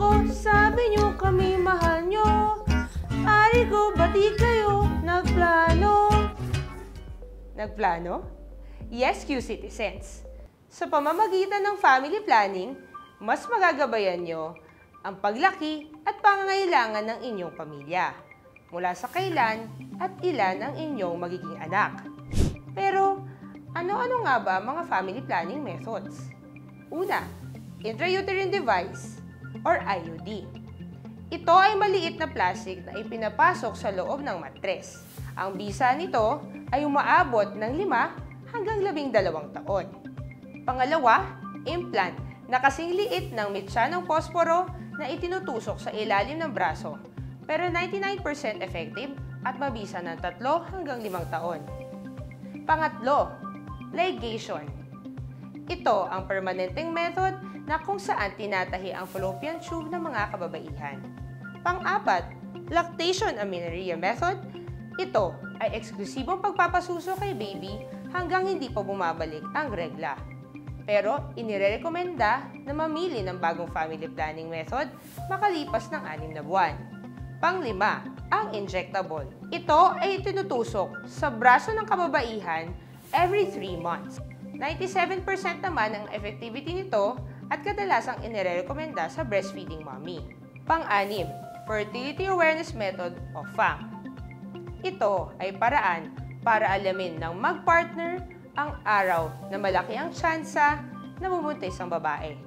ko, sabi nyo kami mahal nyo. Ari ko, bati kayo, nagplano. Nagplano? Yes, Q-Citizens. Sa pamamagitan ng family planning, mas magagabayan nyo ang paglaki at pangangailangan ng inyong pamilya mula sa kailan at ilan ang inyong magiging anak. Pero, ano-ano nga ba mga family planning methods? Una, intrauterine device or IUD. Ito ay maliit na plastic na ipinapasok sa loob ng matres. Ang bisa nito ay umaabot ng 5 hanggang 12 taon. Pangalawa, implant na kasing liit ng mitsa ng posporo na itinutusok sa ilalim ng braso, pero 99% effective at mabisa ng 3 hanggang 5 taon. Pangatlo, ligation. Ito ang permanenteng method na kung saan tinatahi ang fallopian tube ng mga kababaihan. Pang-apat, lactation amenorrhea method. Ito ay eksklusibong pagpapasuso kay baby hanggang hindi pa bumabalik ang regla. Pero inirekomenda na mamili ng bagong family planning method makalipas ng 6 na buwan. Panglima, ang injectable. Ito ay tinutusok sa braso ng kababaihan every 3 months. 97% naman ang effectivity nito at kadalasang inirekomenda sa breastfeeding mommy. Pang-anim, fertility awareness method o FAM. Ito ay paraan para alamin ng mag-partner ang araw na malaki ang tsansa na bubuntis ang babae.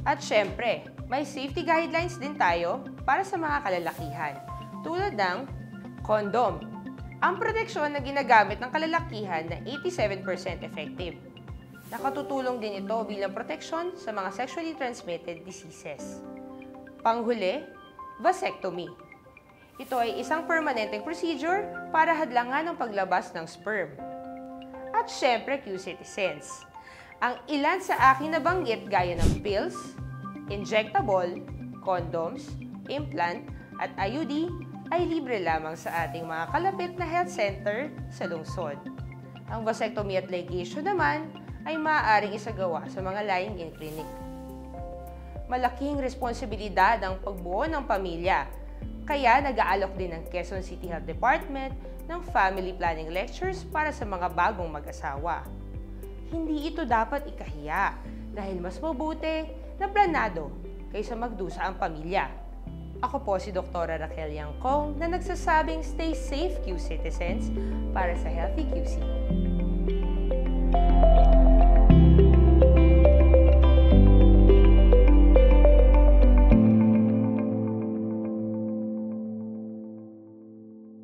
At syempre, may safety guidelines din tayo para sa mga kalalakihan, tulad ng condom. Ang proteksyon na ginagamit ng kalalakihan na 87% effective. Nakatutulong din ito bilang proteksyon sa mga sexually transmitted diseases. Panghuli, vasectomy. Ito ay isang permanenteng procedure para hadlangan ang paglabas ng sperm. At syempre, Q-Citizens, ang ilan sa aking nabanggit gaya ng pills, injectable, condoms, implant, at IUD ay libre lamang sa ating mga kalapit na health center sa lungsod. Ang vasectomy at ligation naman ay maaaring isagawa sa mga lying-in clinic. Malaking responsibilidad ang pagbuo ng pamilya, kaya nag-aalok din ng Quezon City Health Department ng family planning lectures para sa mga bagong mag-asawa. Hindi ito dapat ikahiya dahil mas mabuti na planado kaysa magdusa ang pamilya. Ako po si Dr. Raquel Yangkong na nagsasabing stay safe, Q-Citizens, para sa Healthy QC.